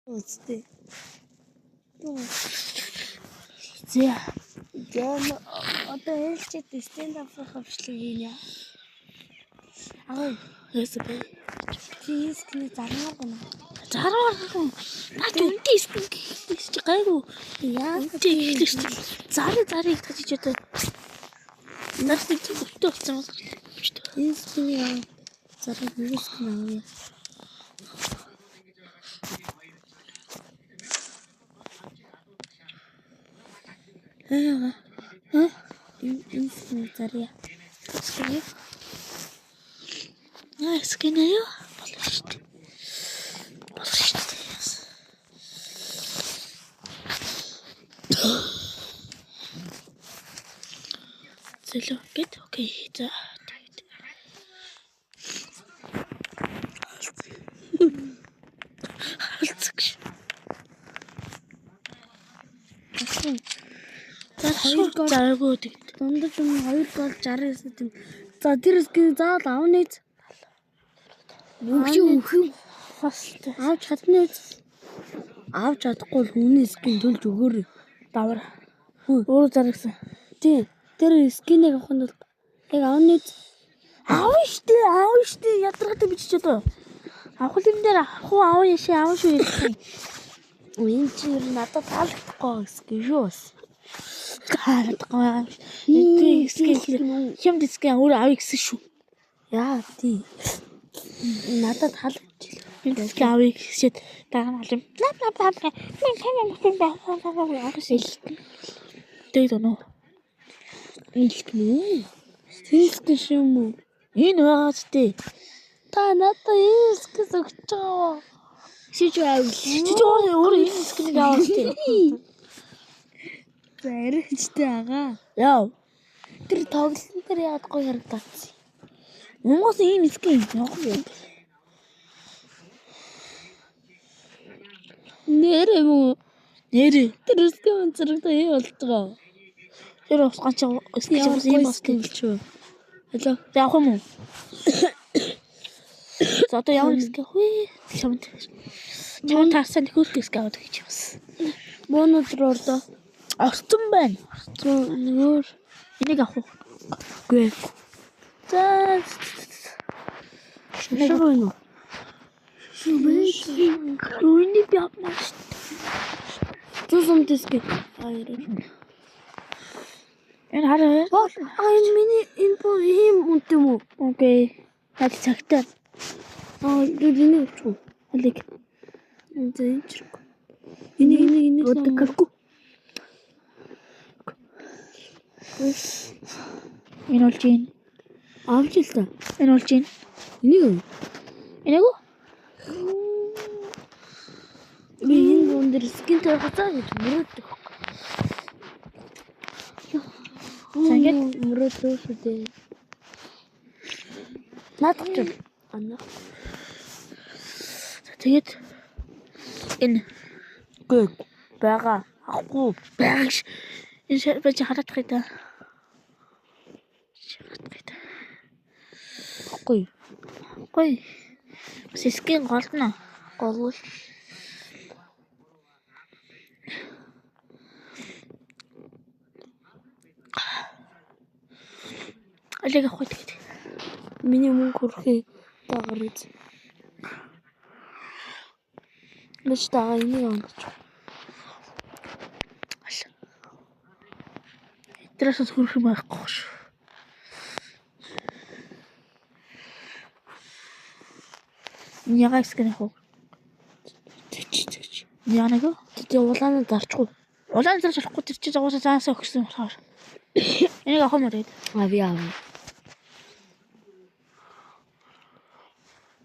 Үстэй. Зэ. Одоо хэлчихэд stand-up хавшлаг юм яа. Ясаа. Тийскний зармаар гэнэ. Зармаар. Наад үнтэй искэн гэж гайгүй. Яа. Тэг ихлэж чинь. Зарыг татчих одоо. Наас нэг өвтөө болсон бол. Тийскний яа. Зарыг юускэн авъя. Ийскний зарыг. Скинэ. Скинэ юу? Болно шүү дээ. Зэлөө гэт окей. За. Алцгш. За хоёр гол заргүй тэгт. Дундаж юм 2 гол 69 тийм. За тэр скин заавал авна үз. Өөхөн фаст. Авч чадна үз. Авч чадахгүй л хүний скин төлж өгөөрэй. Давар. Өөр зарагсан. Тий. Тэр скинийг авах нь бол яг авна үз. Аав штэ ядаргатай бичиж одоо. Авах юм дээр авах яшаа авах шүү юм. Энэ чи ер нь надад таалагдахгүй скин шүү бас. Таалагдахгүй. Энэ скин хямд скин өөр авъя гэсэн шүү. Яа тий. Надад таалагдчихлаа. Энэ скин авъя гэсэд дараа нь алим. Тэг доноо. Илтгэн. Стилтэй юм уу? Энэ байгаа зү. Та надад энэ скин өгч байгаа. Шиж авъя. Чи өөр энэ скинийг авах тий. За эргэжтэй агаа. Яа. Тэр тоглолтын дээр яагаад гоё харагдаад. Монгос ийм скин явах юм. Нэрээ мөн. Нэрээ. Тэр скин зэрэгтэй юу болж байгаа? Тэр усгач юм болсон шүү. Hello. Яах юм уу? За одоо ямар скин хөө. Чамд. Чамд таарсан нөхөрлөх скин аваад гэж бас. Монод руу орлоо. Орсон байна. Өөр Энийг авах уу? Гүй. За. шашаа байна уу? Рууны бяпна. Зүүн дэсгээ. Энэ хараа. Энэ миний инфо ийм үнт юм уу? Окей. Хад цагтаа. Энийг авчих уу? Алиг. За энэ ч. Энийг өдөргүй. Энэ болж юм. авч л та. Энэ болж юм. Энийг Энийг үү? би энэ бон дээр скин тавихаа гэж мөрөддөг. Сангээд мөрөдөө шүү дээ. Наадах ч ана. Тэгээд энэ Гүй байгаа. авахгүй байгш. Энэ бэж хараадах гэдэг. Гүй. Гүй. Скин голно. Гол. Алиг авах гэдэг. Миний мөнгө хөрхий дагар үз. Нэш таа энийг авах. Тэрээс хөрөх юм байхгүй шүү. Яга скин авах. Яанаг уу? Тэгээ улаанаа зарчихгүй. Улаан зарж болохгүй тэр чи зогоосоо заасаа өгсөн болохоор. Энийг авах юм уу тэгээд? Би авъя.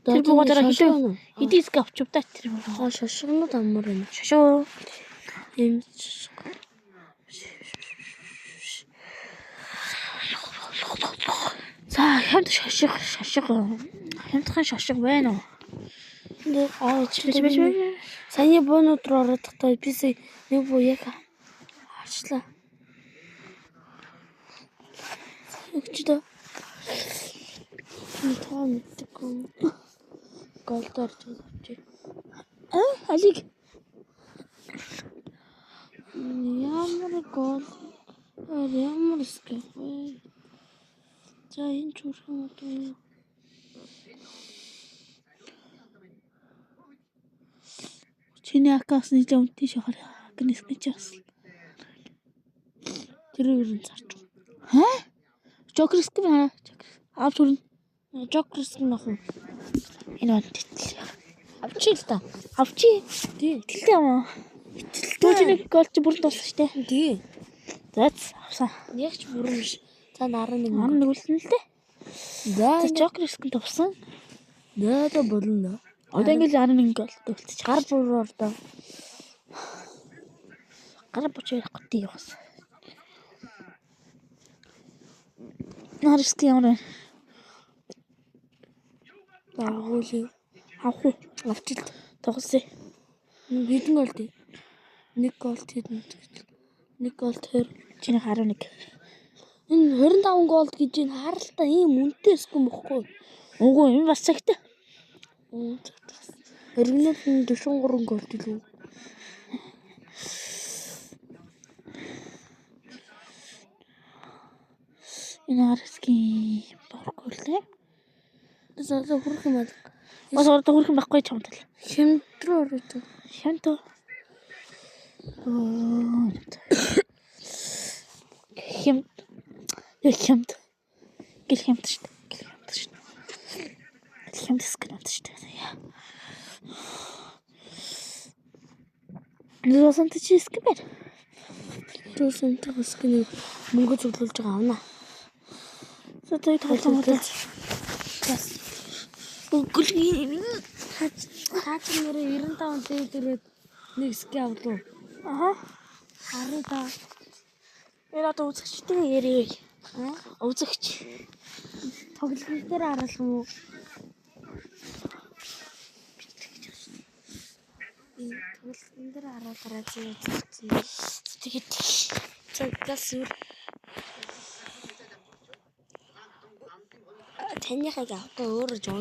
Тэр буугаар хэлээ. Хэдий скин авчих та тэр юм. Шашгнууд амар байна. Шошоо. Ийм За хямд шошиг. Хямдхан шошиг байна уу? Бэж. Саяны буунууд руу орохдоо бисээ нэг буу яг харчлаа. Өгчдөө. Таа мэдээгүй. Голдор ч авчих. Алиг. Ямар гол. Ямар скэп вэ? За энэ чурхан одоо Чиний аккаунт нэг үнэтэй шахаар гэнэс гэж бас. тэр өрн зарч. Хаа? Joker скэп аа. Авч хүрнэ. Joker скин ах уу? Энэ бод итэл. Авчи л та. Авчи. Тий. Итэлтэй юм уу? Төвчний гол чи бүрэн дууссан штэ. Тий. Заац авсан. Яг ч бүрэн биш. За 11. 11 үлдэн л дээ. За Joker скэп товсон. нөөдө болно. Одоо ингээл 11 гол үлдчих. Гар бүр ордоо. Гар бочоо ярихгүй тий бас. Нарск ямар Байгуулъя. авах уу? Авчил. Тоглосон. Хэдэн гол тий? 1 гол хэдэн? 1 гол 20. Чиний 11. Энэ 25 гол гэж энэ харалтаа ийм үнэтэй скэм бохгүй. Үгүй энэ бас цагтай. Оригинал нь 43 гол илүү. Энэ Нарскийн боргүй лээ. За хүрх юм аа. Бас ордог хүрхэн байхгүй чамд л. Хэмтрөө ороод. Хянто. Хэмт. Хэмт. Гэл хэмт шүү дээ. Гэл хэмт шүү дээ. Гэл хэмт скэнэт шүү дээ. Нөөсөн чи скэнэ. Төөсөн скэнийг мөнгө цуглуулж байгаа авна. За тэг тоглоом удаа. Бас үгүй хаач нэрээ 95 дээд ирээд нэг скэ авлаа. Аха. Харин та Энэ одоо үзэгчтэй ярив. Үзэгч. тоглолт дээр харуулах юм уу? Тоглолт дээр харуулгараа зүйцсэн. Тэгээд Цагаас үр таньяхаг авто өөрөө жоо.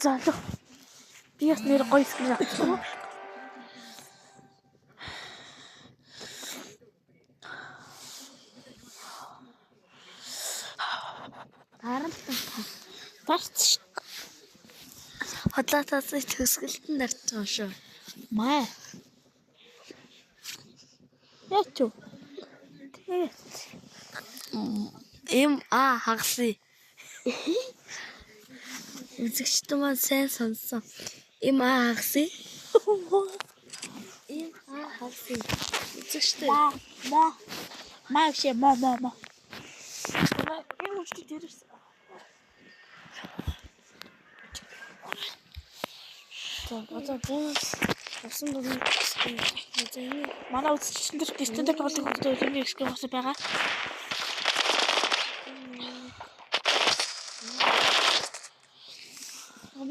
за л. Би бас нэр гоё скрин авчихсан. Харалтаа. Барц шүү. Хотлоотоос төсгөлтөнд дарж байгаа шүү. Маа. Ячуу. Тэгээд Хагалсан. Үзэгчтэй маань сайн сонссон. Хагалсан. Хагалсан. Үзэгчтэй. маа шээ маа. Энэ үстэй дээрээс. За одоо бонус авсан дунд энэ Манай үзэгчдэн дээр дистэнтэй тоглох хөдөө үзэмний экск бас байгаа.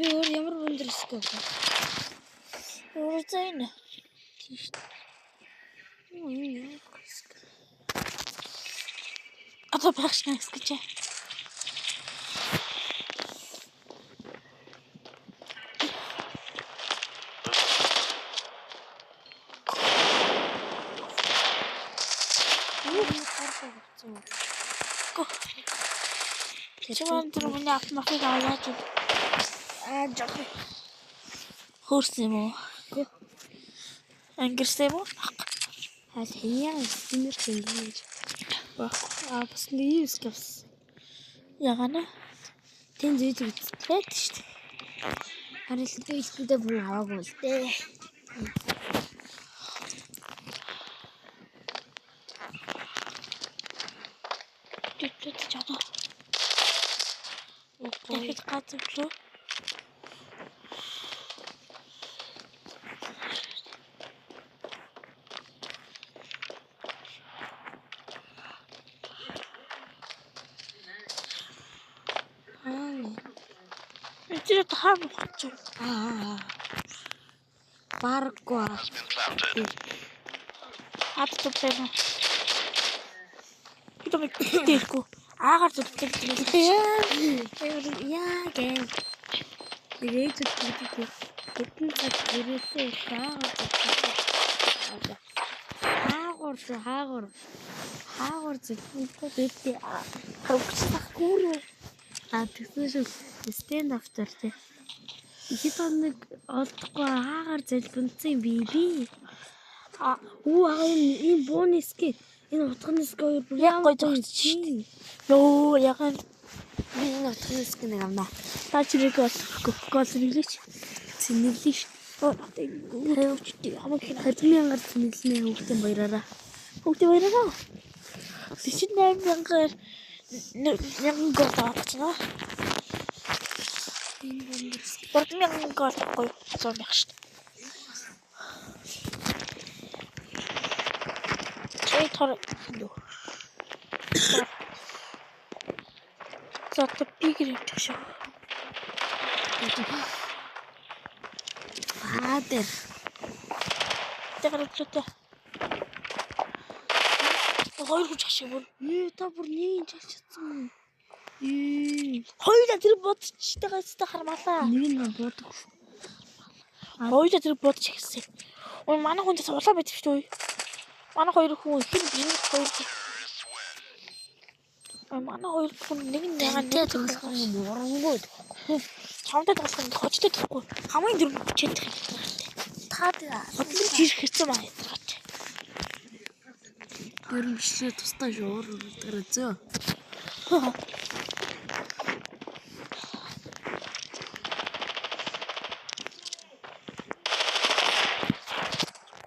би өөр ямар өндөрсөг вэ? Өөр зэйн. Тийш. Энэ Одоо багш нэг экск чи. Чимэн тэр миний автоматыг аваад жоо. хөрсөн юм уу? Ангирсан юм уу? Хаал хяа стимер гэж. Бас нэг юм скэвс. Ягана. Тэн зүйд үзтээд шүү дээ. Харин л би ихтэй бүр аваагүй л дээ. Тэт чадаа. Тэгэхэд гацвлоо. Тэр тахаа болчих. Баргва. Хатцупэна. Итомик тийхүү. Аагаар зүтгэж Яа гэ. Ирээд үздэг. Бүтэн цаг ирээдээ хаагур зөвхөнтэй бэлдээ харагчлах гүрээ. Тэгсэн шиг стенд автор тий. Ихэд нэг олдохгүй хаагаар залбинцсан би. Энэ бонуске энэ утганаск Яг гоё зогсчих. Йоо ягаад энэ утганаск нэг амнаа. та чирэг гол нэглэж. Нэглэж Тавьчдээ хамаг их 20,000-аар нэглэнэ хүүхдийн баяраараа. Хүүхдээ баяраа. 48,000-аар 1,000 гол авчихна. 3,000 гол гоё 100,000 шүү дээ. Чэй тор юу. За та пигэр явчих шүү. Дээр. Тэгэлчтэй. Хоёр хүч шиг бүр. Та бүр нэг чачсан. Хоёулаа тэр бодчихтайгаастай хармалаа. Нэг нь буудаг. Хоёулаа тэр бодчих гэсэн. Ой манай хүнээс улаа байдаг шүү дээ. Манай хоёр хүн хин хоёр. Ой манай хоёр хүн нэг нь яагаад нэг тоглох юм урангууд. чамтай тоглох нь хочтой гэхгүй. Хамгийн дөрөв хүчээд их. Та Хөдлөж ирэх хэцүү маа ядаргач. Гэрмжлээ тустай шуур өгдөг.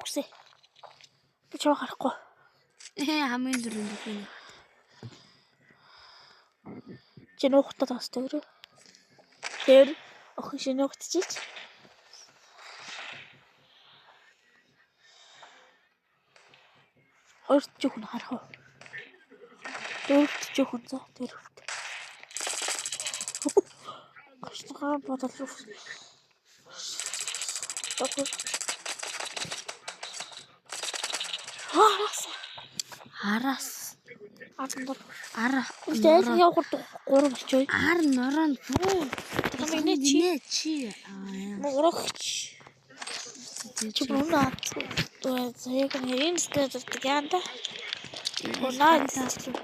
Үсэ. Би чамаа харахгүй. Хамгийн дөрөв юм. Чи нөхөд тастай өрөө. Тэр охин шинэ нөхдөж. Хоёрт ч хүн харах уу? Дөрөвт ч хүн за дөрөвт. Гашгаа бодол руу. Араас. Ара. Үстэй явах гурав болчихё. Ар норон бүү. Тамиг чи. Мөрөгч. Чи бүрнэ. Яг энэ стэйдэрт яанда. Унаа хэлсэн.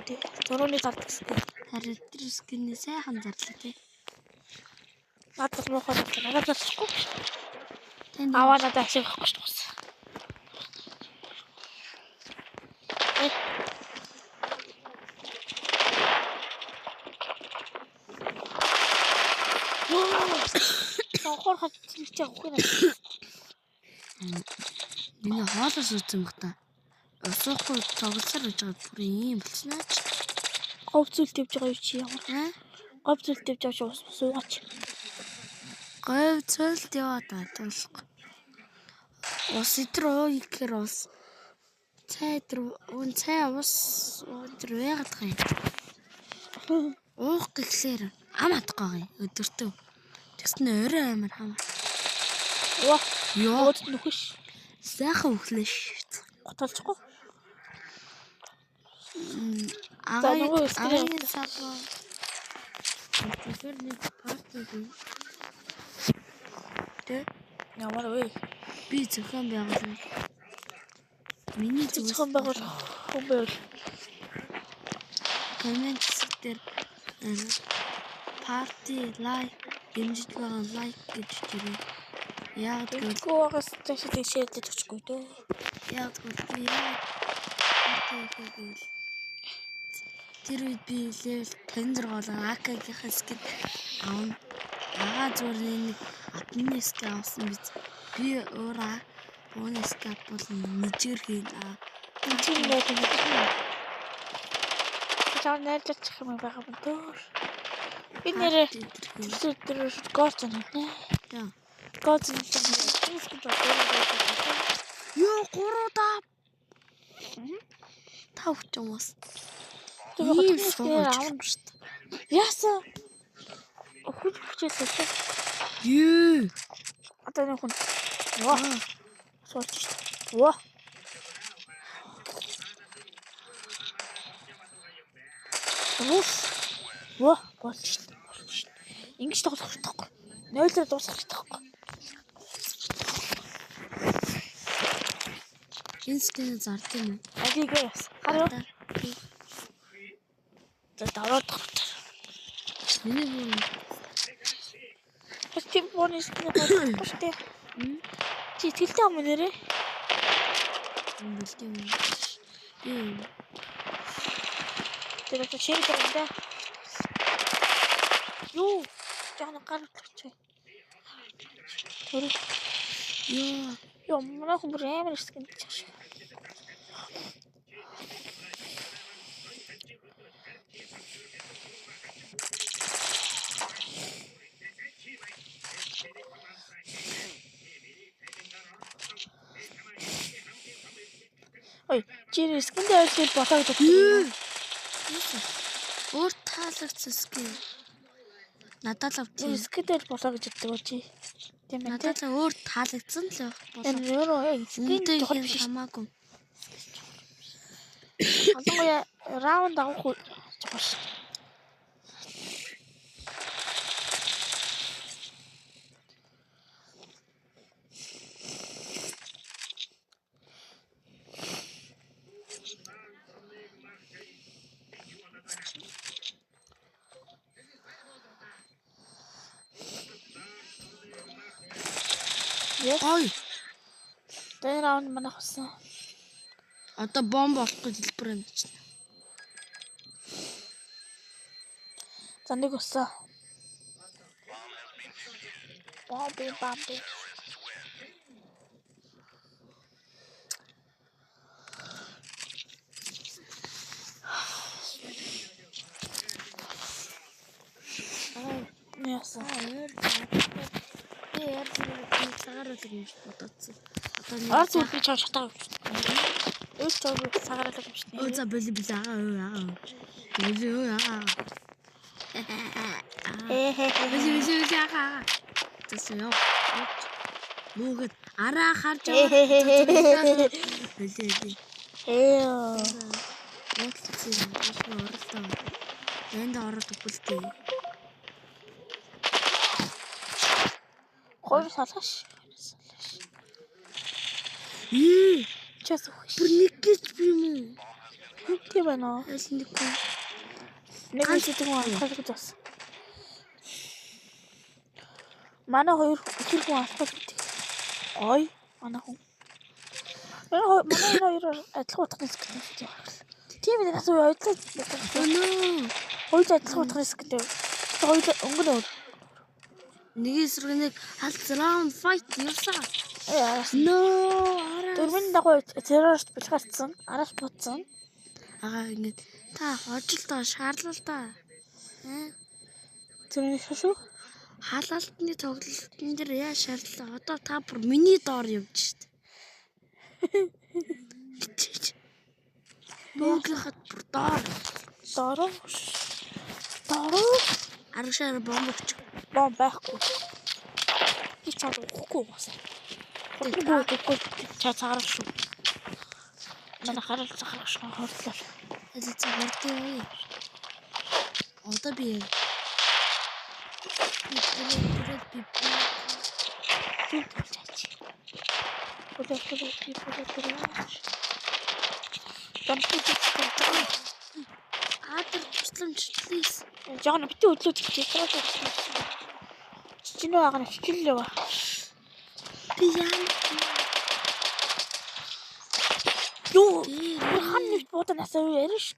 Төрөний зардаг гэсэн. Харин тэр скинээ сайхан зарлаа тий. Надад мохоо надад зарчихгүй. Тань Аваа надад ашиг авахгүй шүү дээ. Сонхор хат чилж явах юм. Миний хоолоос үзсэн бах та. Усахгүй тоглосоор байж байгаа бүр юм болсноо ч. Говь зүйл тавьж байгаа юу чи ямар? Говь зүйл тавьж авч суугаач. Говь цөлд яваад байгаа. Ус идэр уу ихээр ус. Цай ус өдөр яагаад гай. Уух гэхлээр ам атгаа өдөртөө. Тэгсэн орой амар хам. Ёо нөхөш. Сайхан өглөөш. Готолцохгүй. Агаар сабаа. Тэр нэг парти. Тэ ямар вэ? би зөвхөн байгуулсан. Миний Зөвхөн байгуул хүн байвал коммент дээр парти лайк дэмжиж байгаа лайк гэж чирээ. Яг гооос тэшээ шеэрлэж очихгүй дээ. яг тэр үед би левел 56 болон АК-ийн скин аав. Ага зүгээр нэг админ скин авсан биз. Би өөрөө бонус скин бол нэжгэр хийн. Эцэг нэг юм. Чаар найрлах юм байгаа юм дөө. Би нэрээ тэр гоц нэ. Яа. Гоц нэ. Ёо 3 тав ч юм уу. Тэр авах шүү дээ. Яасан? Хүчээсээ чи. Юу. Одоо нэг хүн. Ваа. Сууч. Ваа. Ваа болж шүү дээ. Ингэж тоглох хэрэгтэй. Нойлоо дуусах гэж таахгүй. Энэ скин зард юм уу? Адигээ бас. Хараа. За даваад тахт. Миний бүр Хотын бонус нэг штэ. Чи тэлтэй юм нэрээ. бэлдээ юм. Тэр одоо ширэг даа. Юу? Жаа гарч. Тэр ёо манай хүмүүс амар скин чаш. Ой, чи скин дээр болоод өгсөн. Өөр таалагдсан скин. Надад л авчих. Скин дээр болоо гэж боддог чи. Тийм ээ. Надад л өөр таалагдсан л байх. Энэ өөрөө скин дээр хамаагүй. Ялангуяа раунд авах чухал. Ой. Тэр раунд манайх болсон. Одоо бомб авах гэж хэлбэр юм чинь. За нэг өсөө. Бомби. Яасан. Яар цагаараа л юм бодоцсон. Ард үгүй чам шатаа авч. Өөс цог цагаараа л юм шин. Өө за били аа. Били аа. Били аа. Тэсээ ёо. Муугэд араа харж байгаа. Били. Уучлаарай. Оролтоо. Энд ороод өгвөлтэй. Хойр салгаш. Час үгүй. Бүр нэг гэж би юм уу? Тийм байна. Аль нэг хүн. Нэг зүйл авах гэж бас. Манай хоёр их хүн авах гэдэг. Ой, манай хүн. Манай хоёр адилхан утгын скин гэдэг. Тийм ээ асуу ойлоо. Хоёр адилхан утгын скин. Хоёр өнгөрөө. Нэг эсрэг халт раунд файт явсан. Дөрвөн дагуу террорист бэлгэрсэн. Араас буцсан. Ингээд та хожил шаарлал та. Тэрний шашуу Халаалтны тоглолтын дээр яа шаарлаа. Одоо та бүр миний доор явж штт. Нүгийнхад бүр доор. Аргашаар бомб өгч. Бомб байхгүй. Би чад өгөхгүй басна. Хурдгүй чад цагаарах шүү. Манай харал цагаарах шүү хордлоо. Эцэг цагаартаа. Одоо би Атар тусламж please. Жаана бити өдлөөд хийчихээ. Чиний агаар хичээлээ ба. Би яа. Юу? Хан нэг буудан асаа яриа ш.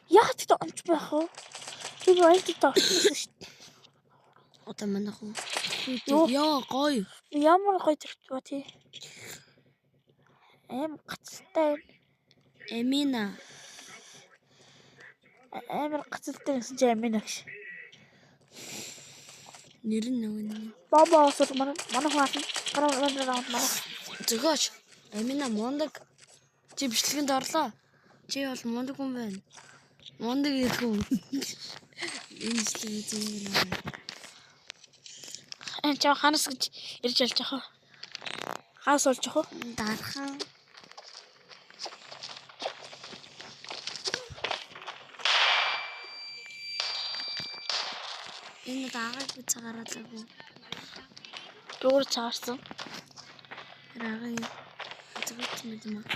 Яа ч онч байх уу? Би баярлалтай орчихсон ш. Одоо манайх уу. Яа гоё. Ямар гоё төрч ба тий. Гацалтай. Эмина. Амар гацалтай гэсэн чи Эмина гэж. Нэр нь нөгөө. Бомба осол манай хаалт гараа раунд манай. Зөгөөч. Эмина мондаг. Чи бичлэгэнд орлоо. Чи бол мондаг хүн байна. Мондаг ирэх. Энэ бичлэгээ зүйн. Энд чам ханас гэж ирж ялж яах вэ? Хаас олж яах вэ? Дархан. Энэ даагаад би цагаараалаагүй. Өөр цаарсан. Рагаа зөвхөн юм аа.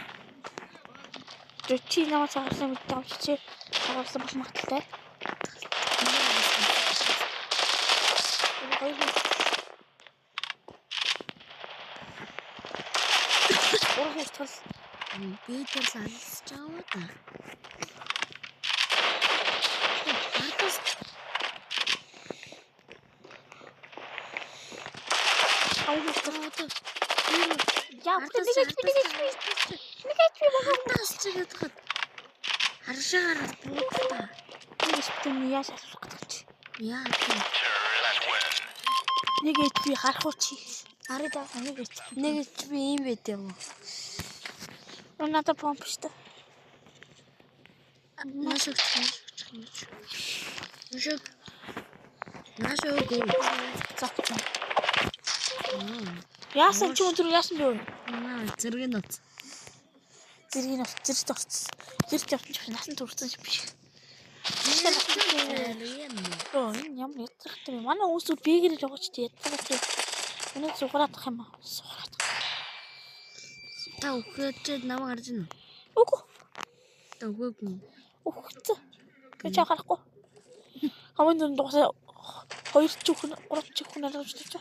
Чи намайг цаарсан мэдээ авч чи цаарсан бол магадaltaй. Орох тал би тэр алсч аваа та. Яа, нэг чигээд хат. Харшаагаар буудаа. би яаш асуух гэж. Яа. Нэг би харах уу чи. Хараа даа нэг би юм байт юм. Надад помп штэ. Машиг. Завцсан. Яасан чи өндөр яасан бэ? Зэрэг нь уц. Зэрэг орцсон. Зэрэг явсан чи насан турсан юм биш. Оо, ямар ятгахтай. Манай хүмүүсүүд бээгэр л яваач тий ятгахтай. Өнөө сугараадах юм аа. Сугараад. Та өгөөд намайг харж байна уу? Үгүй. Та өгөөгүй. Өгцөө. Гэж харахгүй. Хамын дүн дуусаа 2 ч хүн 3 ч хүн алгаж тийч.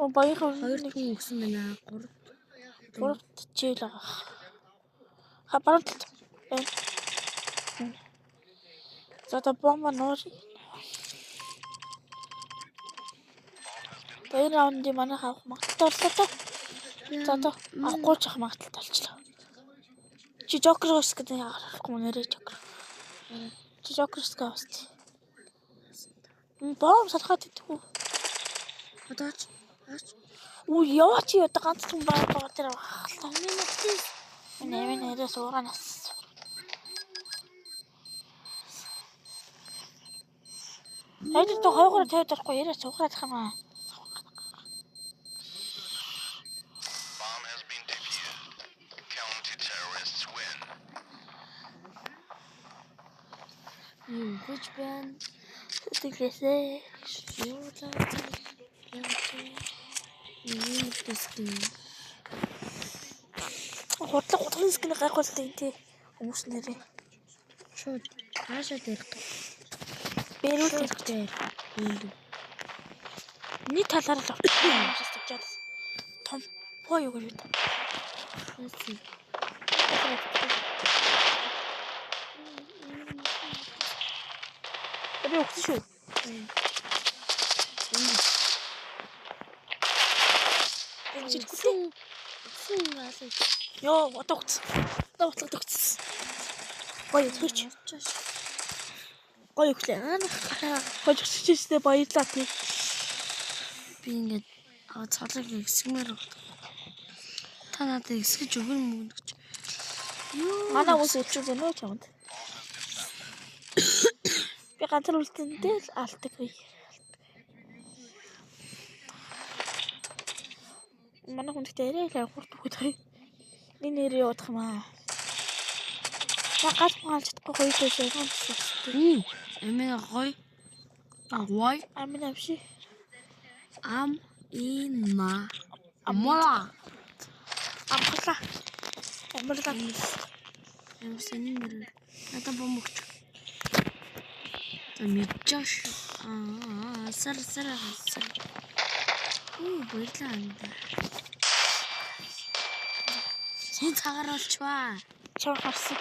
Оо баяхан 2 хүн өгсөн байна. 3 чийл аа. Хабарт. За та бомба нуур. Баяр раунди манай хаах магталтаа боллоо. За та авахгүй ч ах магталтай болчлоо. Чи жокер гос гэдэг яахгүй нэрээ жокер. Чи жокер скаст. Бом салхаад идэггүй. Одооч. Уу яа чи одоо ганц хүн байгаа тэр ахлаа. Нэмээ нэрээ сууганаас. Хайд то хойгоор тавьж арахгүй яраа суугаад их юм аа. Which band? Тэглээсээ. Хурдлын скин гайхуултай тий. Хүмүүс нэрээ. Шууд хаашаа дээрх. Бэрүүл дээр. Нэг талаар л авчихсан. Том поо юу гэж байна. Би өгсөн шүү. Йоо, одоо өгсөн. Одоо өгсөн. Гоё тэгч. Гоё өглөө. Гоё өччихтэй баярлаа тий. Би ингээд цолог эксгмээр та надад эксгэж өгнө мөн гэж. Манай ус өчөж өнөө чамд. Би ганцаар үлдэндээ л алдаг үе. Манай хүн дээрээ л хурд хөөд. Нэг нэрээ явах юм аа. Гал хаалж чадахгүй гоё байсан юм. Эмээ гоё. Агой. Амин авши. Ина. Амла. Амхла. Амлаа. Ямсын нэр. Надад бомбогч. Мэдчихш. Сар. Баярлаа анда. Син цагаар болчваа. Чор харсан.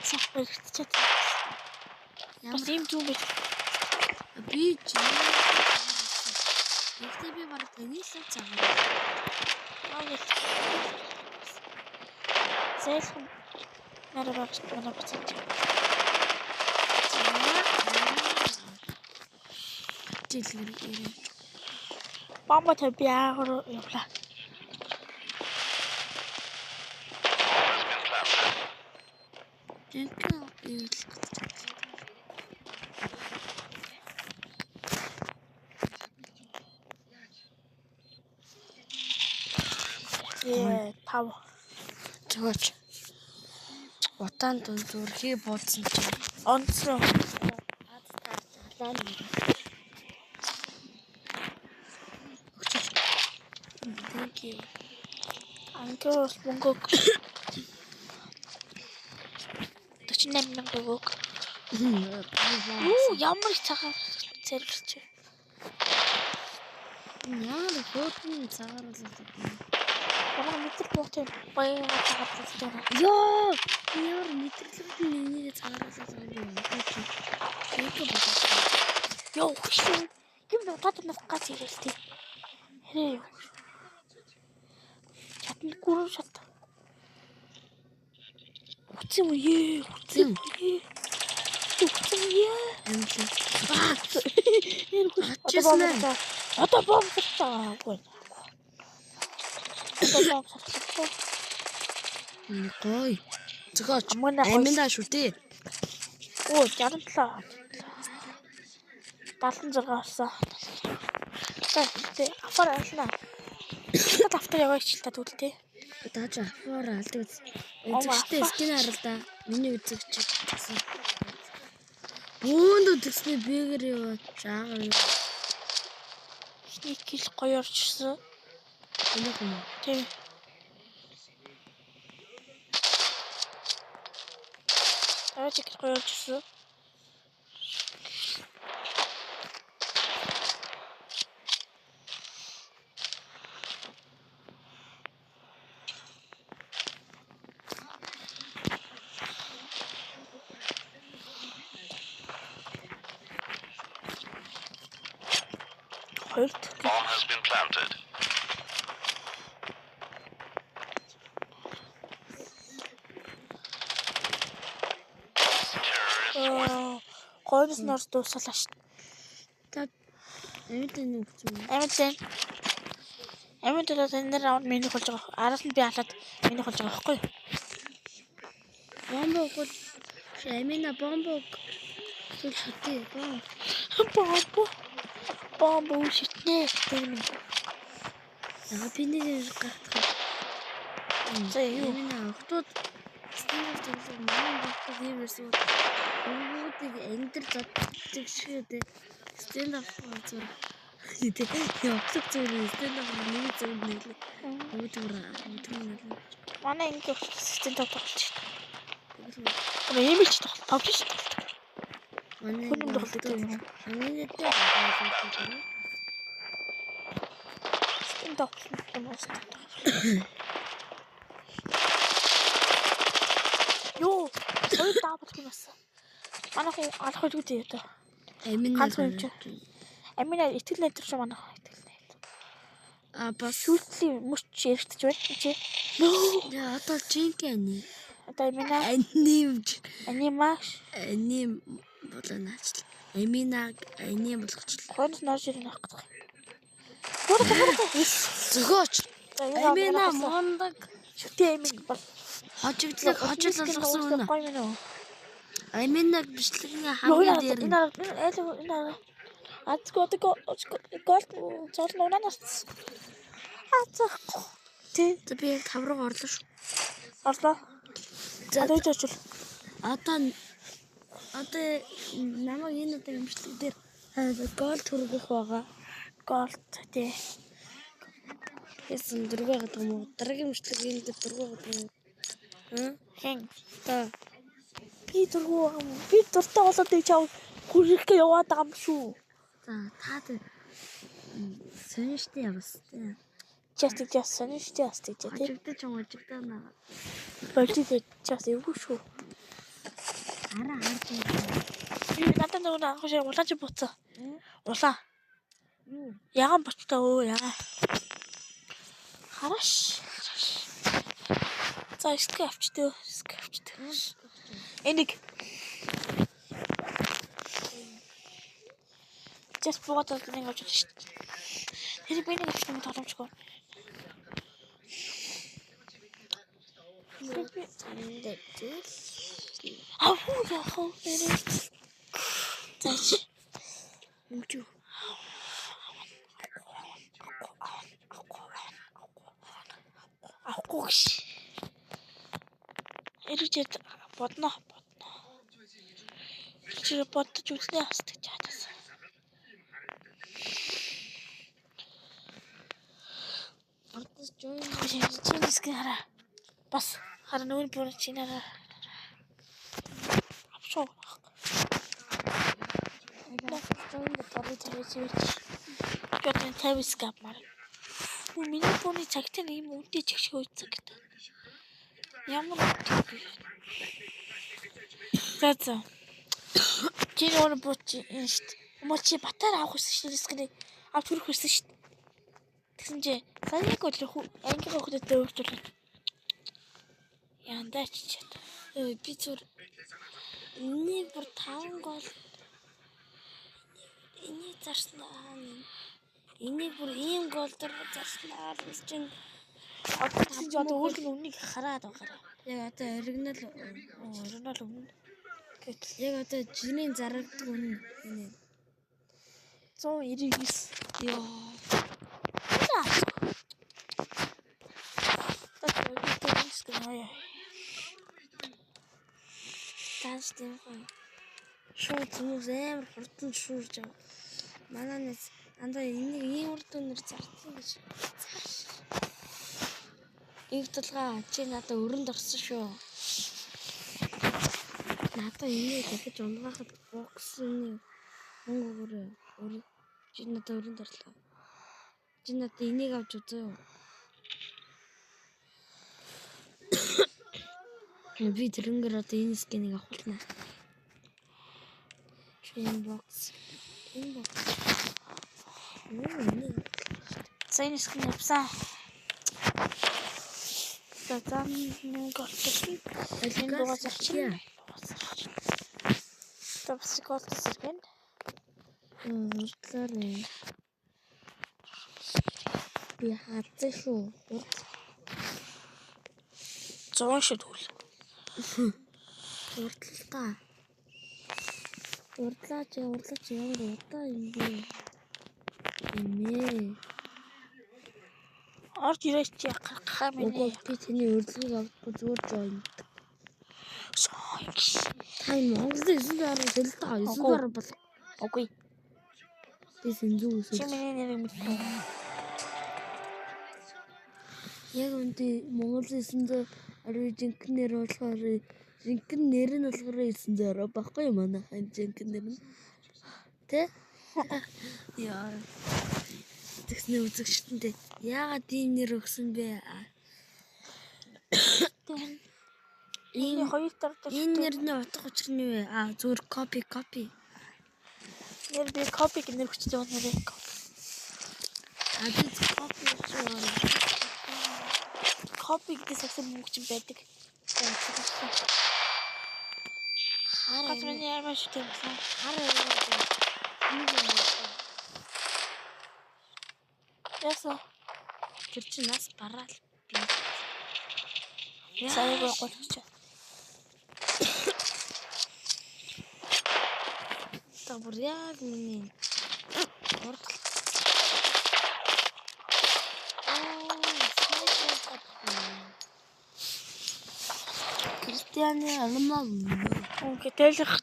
Цааш бэлгчээд. Ямар юм зүг бэ? Би Ихтэй би баг таны л цагаар. Зээл нарабагч манай бацаач. Жилгэр. Бомба төби аагаар явлаа. Тав. Чаач. Утаан дүрхий буудсан чи. Онцлоо. Thank you. Ангиус мөнгөг 48,000 өгөөг. Юу ямар их цагаар зэрлэж. Ямар хөөрхөн цагаар л байна. Ямар мэдэр буутай баян цагаар зэрлэж байна. Ёо! Ямар мэдрэлгүй нэг цагаар л байна. Тэнк бодож. Ёо хөшөө. Гим дотоод нас газ ирэл тий. Хэрэг юу. Чатны гүрэн шат. Үцэн үе. Үцэн үе. Амтлаа. Энэ хүч. Одоо бомбсарчаа. Гой. Гой. Згооч. Аминда шүү дээ. Оо 67. 76 болсон. Тэгээ афар ална. Tad автар яваач та тэгвэл тий. Дааж афар алдаг. Үзэгчтэй скин харал да. Миний үзэгч гэсэн. Бөөнд үзэгчний бэгэр яваа. Жаагаар. Сник хэл гоё орчихсон. Энэ юм. Тий. Тавч их гоё орчихсон. Bomb has been planted. Гойноос норс дуусгалаа шүү. Та амитай нэг юм. Амитай энэ раунд миний болж байгаа. Араас нь би халаад миний болж байгаа байхгүй юу? Бомбог Амина бомбог зүйл шатээ. Бомбо шитнэ. Яг пинээр гатах. За юу Амина охтууд стендап тоглох маань багтах юм байсан. Өнгөдийг эндэр зодчих шигэдэ. Стендап зур. Тэгээ оклог зур стендап нэг зур нэглээ. Өөдрөө. Манай ингэ стендап тоглож байна. Ийм л ч тоглож шүү. Манай хүн тоглож юм. Амина дээр стендап юм уу? Юу, хоёр даабал гинэс. Манай хүн алах үед үү дээ. Амина Амина итгэл найдар шүү манай итгэл найдар. Бас Шүлтлийн мөч ярьж байна чи. яа одоо чинкэний. Одоо Амина Аним болоо наачл. Аминаг аним болгочлаа. хонс норж ирнэ ах гэдэг. Зөгөөч. Амина мондаг. Шүтээ Амин бол Хожигдлыг болгосон үнэ. Гой минь үү? Аминаг бичлэгийн хамгийн дээр нь. Энэ Атгот голд цол нуунаас. Атгох. Тэ Би 5 руу орлоо шүү. орлоо. За дойжооч. Одоо намайг энэ удаа юмшлаг дээр гол төргөх байгаа. Голд тий. Хэсэн дөрвөө гэдэг юм уу? Дараагийн юмшлаг энэ дээр дөрвөө гэдэг юм. Хэн Та би дургу би дуртай болоод би чав хүрхээ яваад байгаа юм шүү. та сонирхтой яваас тий. Just сонирхтой асtig тий. Хожигдож хожигдоо наа. Болчих час эвгүй шүү. Араа харж Би надад нөгөө анх шиг улаан чи буцаа. Улаан. юу? Яган боцтой өө яган. Хараш. За скэ авчдээ. Энийг just буугаад нэг авч шүү. Тэр би нэг авч юм боломжгүй. Хөө нэрээ. Зач. Мөчөө. Авахгүй. Эрүүчээд бодно. Чи бодож үзнэ хасдаг чаатаас. Чиний скин хараа. Бас хараа нөгөө бүр чиний хараа. Авшоо. Гэрэн тавис гап мар. Миний пүний цагтаа ийм үнэтэй чигшээ үйцэг гэдэг. Ямар үнэтэй. За. Чиний өөр бууч юм шүү дээ. Мочи батар авах гэсэн шүү дээ. Авч хүрэх гэсэн шүү дээ. Тэгсэн чи санийг өдрөх англи хөлөд өөрчлөлт. Яндаач чад. Би зүр энэ бүр 5 гол энийг зарснаа. Энийг бүр ийм гол дор зарснаа гэж чинь одоо өөр нь үнийг хараад байгаа. яг одоо оригинал Өмнө. Гэтэл яг одоо жирийн зарагддаг үнэ энэ 199. ёо тааш тийм хүн шууд хүмүүс амар хурдан шүүрж байгаа. Манайнаас андаа энийг ийм урд өнөр зартсан гэж. Их толгой чи надад өрөнд орсон шүү. Надад энийг дахиж унгахад боксны мөнгө өгөөрэй. Чи надад өрөнд орлоо. Чи надад энийг авч үзөө. Би тэрнгээр одоо энэ скинийг авахлаа. Inbox. сайн скин авсан. Зам голтой. Элен дугаар зарчин. Топсикот сэргэн. Уртлаарэ. Би хатсан шүү. 100 шүү тэгвэл. Уртлаа. Уртлаач ямар удаа юм бэ? Эмээ. Орж ирээч гаргахаа минь. Би таны урдлыг авахгүй зүгээр join. Тай Монголд 9 дараа бол. Окей. Би сэнзүү үсэж. Чи миний нэрийг мэднэ. Яг үнтэй Монголын 9 ари жинхэнэ нэр болохоор жинхэнэ нэр нь болохоор 9 дараа баггүй манай хань жинхэнэ нэр нь. Тэ? Яа. Тэгснэ үзэгчтэндээ яагаад ийм нэр өгсөн бэ? Энэ хоёр тарт энэ нэрний утга учир нь юу вэ? Зүгээр copy. Нэр би copy гэх нэр хүчтэй байна нэрээ. Би copy шүү. Copy гэдэг сагсан мөнгө ч байдаг. Хасрын ямар шүү дээ. Яса. Тэр чинь нас бараал би. Сая гоолч. Табур яг миний урд. Кристианы алмаа. Гэтэлх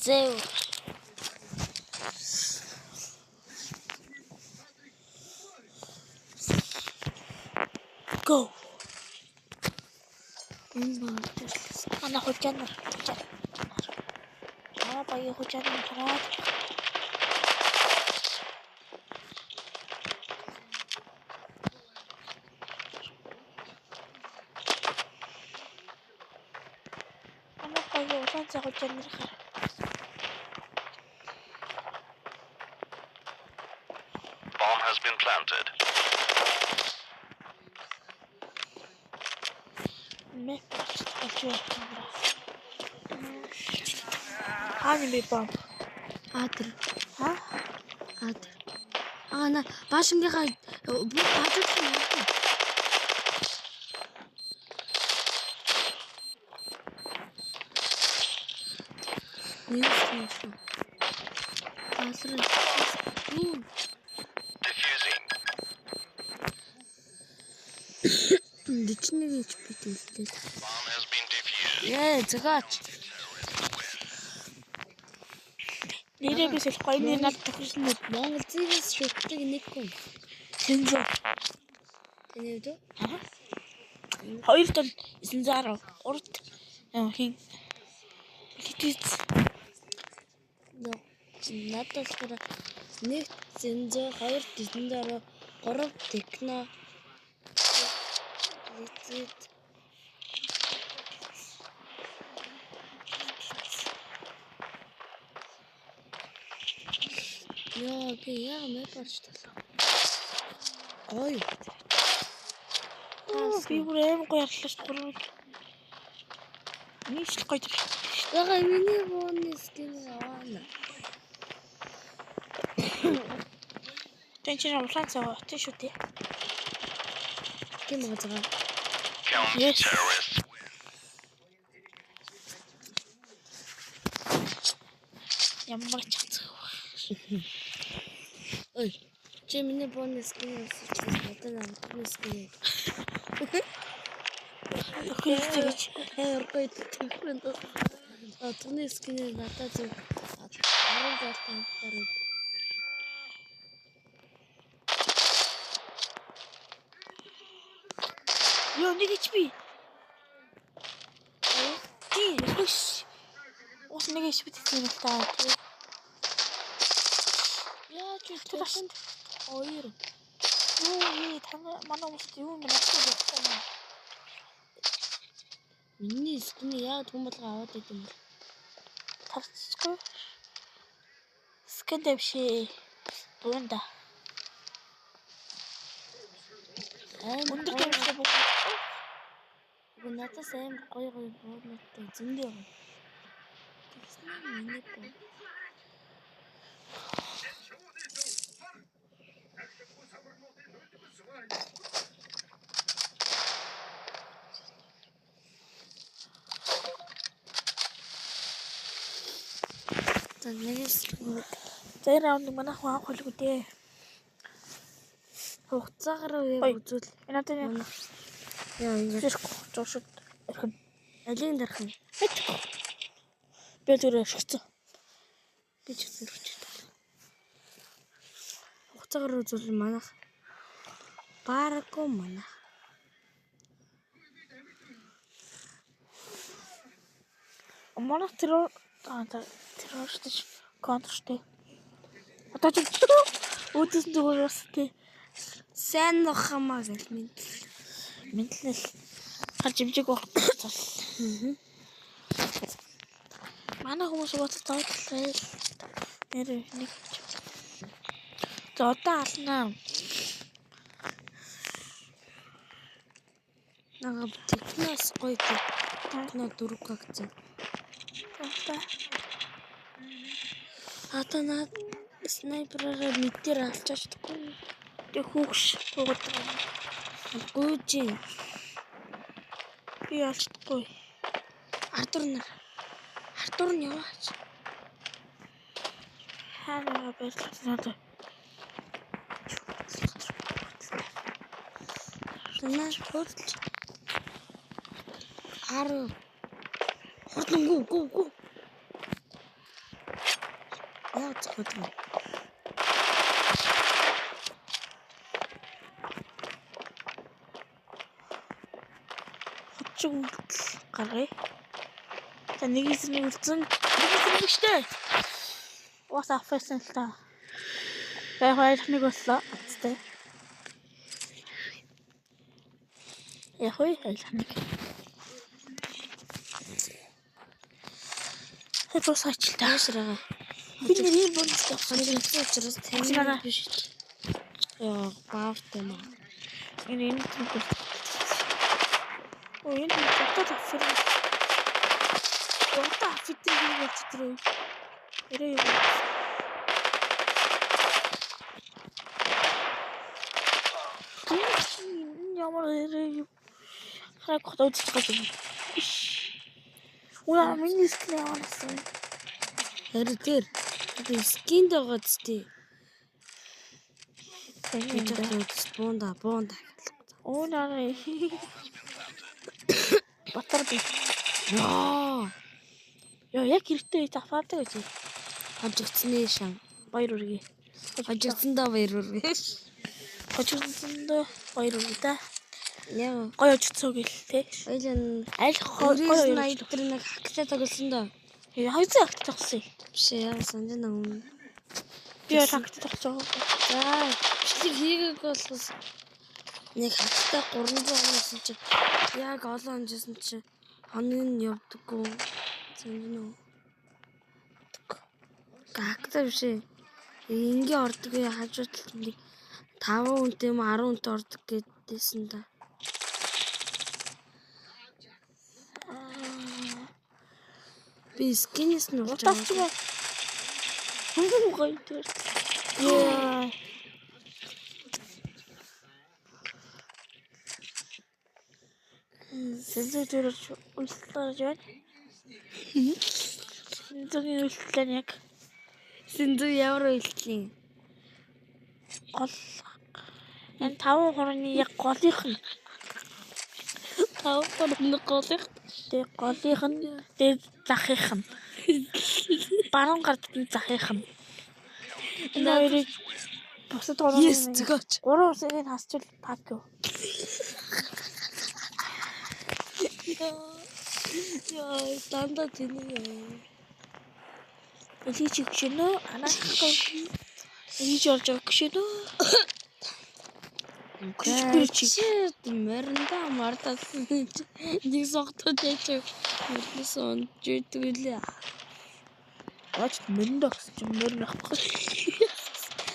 зэв. Go. Ана хожaan. Ана баяа хожaan хараад. Ана баяа усан цаг хожaan хараад. Bomb has been planted. Хааны би бом. Тэр. На баашингийнхаа бүх бажууд нь яа. Diffusing. Дичнэг HP төлөлтэй. Bomb has been defused. Згаач. Нэрээ би солихгүй энэ нэр надад тохирсон нэг Монгол зэвс шүтдэг нэг хүн. Сэнзо. Тэний үү? Аа. 2 тон 910 урд хин Литвиц. Надад болохоор 1 Сэнзо 2 910 3 Техно Литвиц. Яа, би яа мэд болчихлоо. Ой. Би бүр аим гоё ярьлаа шүү дээ. Нийт гоё дэр. Яга миний бооны скин аваана. Тэнцэн улаан цаа отын шүү дээ. Ким байгаа. Counter Yes. terrorists. Ямар ч хацгаа. Ой. Чи миний бооны скин авчихсан. Надад амтны скин. Хөөж Хайртай тэгвэл атны скин надад зөв 10 гартаа хамтараад. ёо нэг HP. Тий, хөш. Ус нэг HP тийм л таа. Яа чи тэсэн 2. Юу тань манай ус юу юм бэ? Миний скин яг том болго аваад байт юм. Тарцгүй. Скэн дэвшээ. Дуунда. Өндөр дэвшээ бүх. Уг надад сайн гоё бооноттой зөндөө байна. Тэгсэн миний боо. Танаас Тэр раунд манай хаа холгүй дээ. хугацаагаар яг үзвэл Энэ одоо яа ингэж жошод эрхэн. алийг дарах юм. Би зүгээр шигцэн. Би ч зэрэгч. Хугацаагаар үзвэл манайх баарахгүй манайх. Манай террористич контрштэй. Одоо ч үүдээс зүгээр бас тий. Сайн нохамаа гэл Мэдлэл гарч имжиг байх тул. Манай хүмүүс бодож таатлаа. Нэр нэг. За одоо алнаа. Нага техноос гоё техно 4 гагцсан. Ата наа снайпераараа мэдээр алчаач тахгүй. Тэг хүүгш гоод Гүйж би алчдаггүй. Артур нь яваач. Ханаа бэлтгэл. Танаа хурц. Хурдан гү. Яа цохот. Хочиг үлдэл гаргая. За нэг эсрэг үлдсэн. Нэг эсрэг штэ. Ус афсан л та. Яг хоёрыг боллоо. Үстэй. Яг хоёрыг. Хэвээс ачлаа. Яашрага. Би нэг юм болчихсон. Хонцлогдсон учраас Хонцлогоо. тань биш. Яа, баавтай маа. Энэ тийм. Ой, энэ татад авсан. Онта фитэн хийх болчихдроо. Эрээ юу. Ямар эрээ юу. Хараг хот үзчихсэн. Уна миний скин яваасан. Хэрэв тэр скинд байгаа зү. Бонда. Уна Батар би. Яа яг хэрэгтэй тафаадаг гэж. Хожигдсны шан. Баяр үргээ. Хожигдсандаа баяр үргээ. Хожигдсондоо баяр үргээ та. Яа. Гоё очицоо гэл те. Ойлон Аль гоё найд тэр нэг хакта тоглосон доо. Хаяцаа акт тогсон. Биш яа санаж нэг. Би акт тогсоо. За бичлэг хийгээг болохос нэг хаттай 300 оноосон чи яг олон онжсэн чи хоног нь явдаггүй. Санаж нөө. Гакта биш ээ. Ингийн ордог хажууд талд 5 хүнтэй юм 10 хүнтэй ордог гэдээсэн да. Би скинээс нь урж Утасчгаа. Хөнгөн гоё тэр. Яа. Сэлзүүрч үлдлээж байна. Сэлзүүгийн үлдлээ яг Синдүү ямар үйлчлээ. гол. Энэ 5 хорны яг голынх нь. 5 хорны голынх. Тэг голынх нь тэг захих нь. Баруун гарт нь захих нь. Энэ хоёрыг бусад хорны Yes згөөч. 3 усыг хасчил пак юу. Яа, дандаа тэнэг. Элич гүшнөө анаахан элич орж гүшнөө Чи мөрөндө мартасан нэг согтод яж мөрнөөс онж идэг үлээ. Аач мөрөндө гэсэн чинь мөрн авахгүй.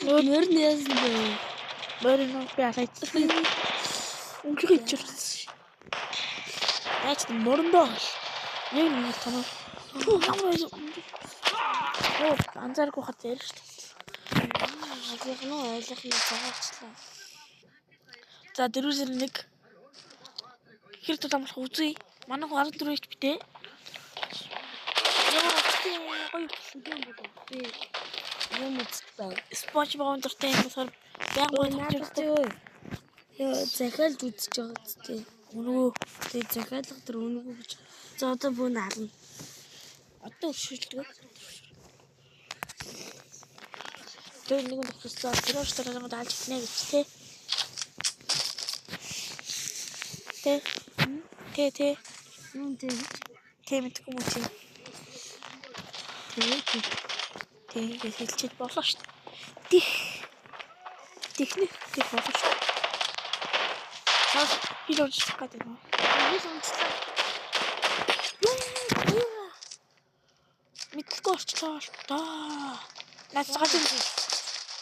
Мөрн яасан бэ? Мөрн би алайцсан. Өнгөрч ирсэн. Аач мөрөндө. Яг нэг тань. Оо, анзааргүй хат ярь шүү дээ. Ойлгох нь цагаачлаа. За дөрөвсөр нэг хэр тул амлах үзье. Манай 14-ч битээ. Яа, гоё юм болов. Би юм үзтээ. SpongeBob дуртай юм болохоор яг гоё Надад яа захиалж үзэж байгаа зү. Үнэгүй. Тэгээ захиалга тэр үнэгүй гэж. За одоо бүүн ална. Одоо өршөлдөг. Тэр нэг нь төгссөн. Тэр өчтөрөө даалж гинэ гэж те. Тэ. Юм тийм. Тэмэтгэв юм чи. Тэгээ хэлчихэд болоо шүү дээ. Техник болоо шүү дээ. Хаа хил унших гэдэг юм. Хил уншлаа. Мэдлгүй орчлоо шүү дээ. Нацгаад юм.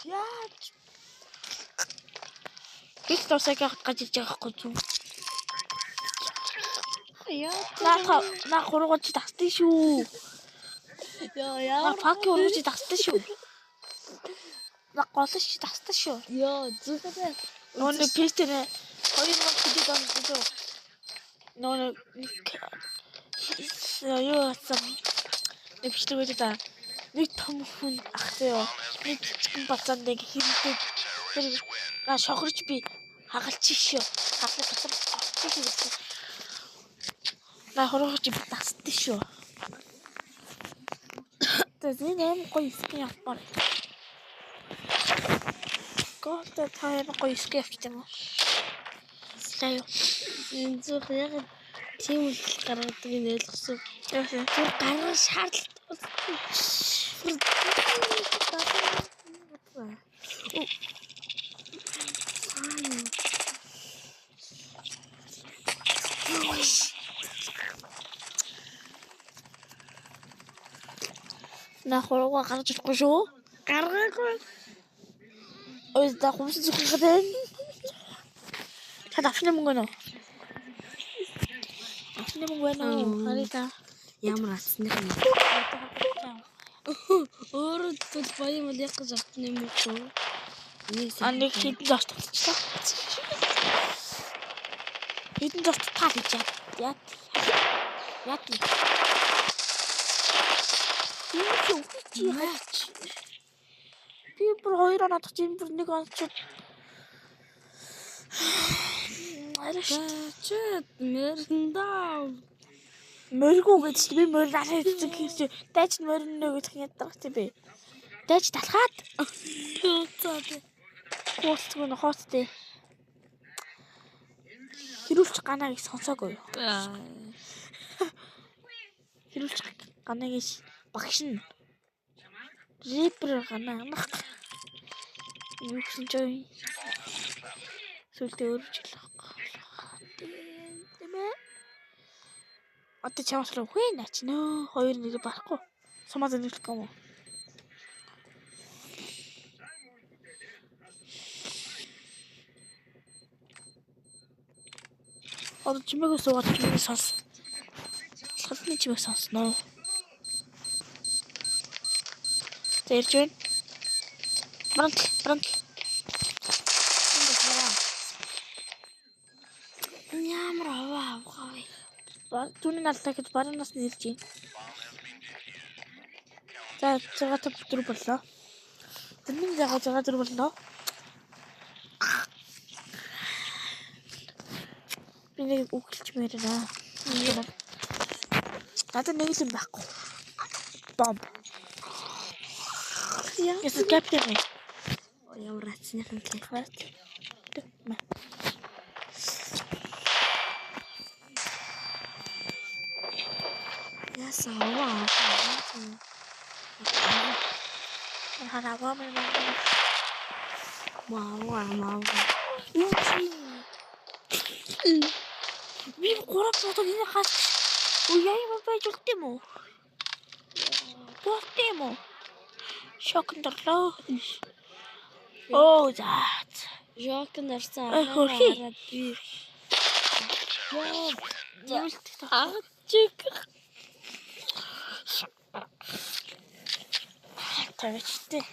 Яаж? Бид тосаг гажиж байгаа юм. Яа, на хургууч тастай шүү. Яа, пак урууч тастай шүү. На голш тастай шүү. Яа, зүгээрээ. Нෝны пистэрэ 2 мод гэдэг юм шүү. Нෝны юу асан. Нэвчлэгүүд та нэг том хүн ахтай юу. Нэг чигэн бацаанд нэг хэрэг тэр на шохорч би хагалч шүү. Хагалч батар орчих юм. На хорооч би тастай шүү. Тэгээд энэ гоё скин явах. Гол тайм гоё скин явчихсан юм. Сайн юу. Энэ зүг яг тийм үл гаргадаг нь ойлгосон. Тэр гаргах шаардлагатай. На хороо гаргаж ирэхгүй шүү. Гаргаагүй. Ой, да хүмүүс зүгх гэдэг. Та авчны мөнгө нөө. Авчны мөнгө нөө. Харита. Ямар атсных юм. Өөрөө тул баян мал яг гэж авсан юм уу? Нэг хитэн зостчихлаа. Хитэн зост тал гэж яа. Яа. Би бүр 2 оноо чинь бүр 1 он ч араш чи мөрөндөө Моргоо гэж чи би морь алаа гэсэн хэрэг дайч мориноо гэж хяндаг чи би. Дайч талхаад. Хөөцөөд. Хөөцгөө нөхөстэй. Хэрүүлч ганаг сонсоогүй. Хэрүүлч ганаг багш нь. Рипер ганаг. Юу гэсэн ч сүлдээ өөрөж хэлэх. Одоо чамаас руу хөө наач нөө хоёр нэр барахгүй. Сумаа зэнэлэх юм уу? Одоо чимээгүй суугаад чимээг сонс. Хатны чимээг сонсноо. Тэрч вэ? Брант. Ямар аваа. Түүний налтай гэж баруун нас нэрж юм. За цагаат бүтэр боллоо. Тэрний цагаат боллоо. Би нэг үгэлж мээрнэ. Надад нэг л юм байхгүй. Бомб. Яс капитан. Ямар ацныхан клифат. Ясаа. Хараа Маа. Би гурав цогцол энэ хас. Яа юм байж үлт юм уу? Болт юм уу? Шокнdoрлоо. Оо зат. Жокн дэрсэн хараад би. Чик. Тавчтай.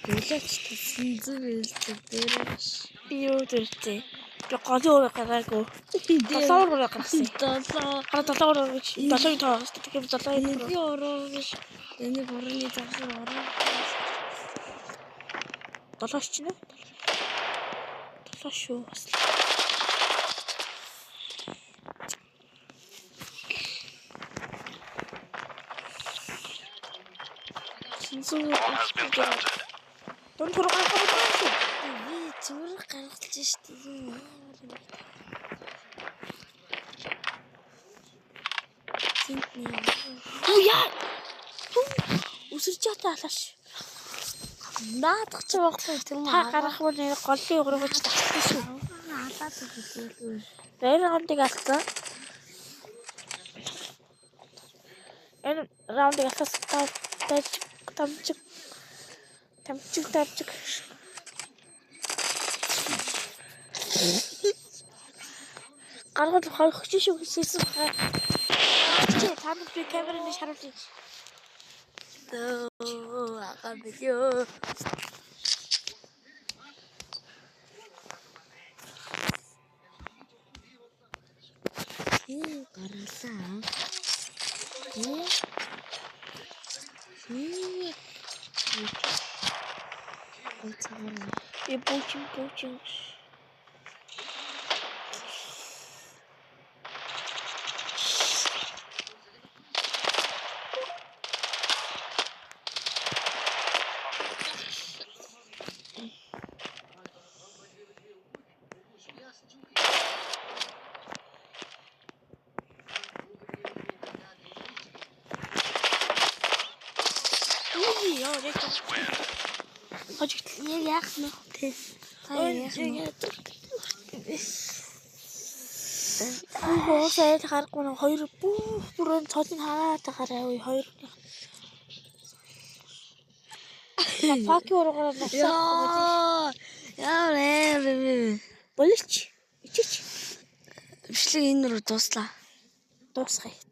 Гэлээч тэлсэн зүйл дээрш. Юу дэртэй. Би голоо гараагүй. Долоор гаргасан. Долоор гэж. Долоогийн тоос тэгэхээр долоогийн би ороо гэж. Энийг орны завсар ороо. Долооч чинь. Долоо шүү бас. Bomb has been planted. Дон төрөг гаргах. Би зүгээр гаргалж штий. Яа. Үсэрч атаалаш. Наадах ч байхгүй тийм үү? Та гарах бол нэг голын урагч татсан шүү. Алаад хэлээ. Тэр раундыг алдсан. Энэ раундыг алдсан. Тамчиг. Гаргал хойх шүү гэсэн. Та нар би камерын шаруулъя. Агаа бэлээ. Гарлаа. Би буучин. Яах нь вэ? Хоосайд харахгүй нэг хоёр бүрэн цолын хараад гараа уу хоёр. Факи уруугаар насаа. Яа Болч. Ичиж. Бичлэг энэ рүү дуслаа. Дуусгая.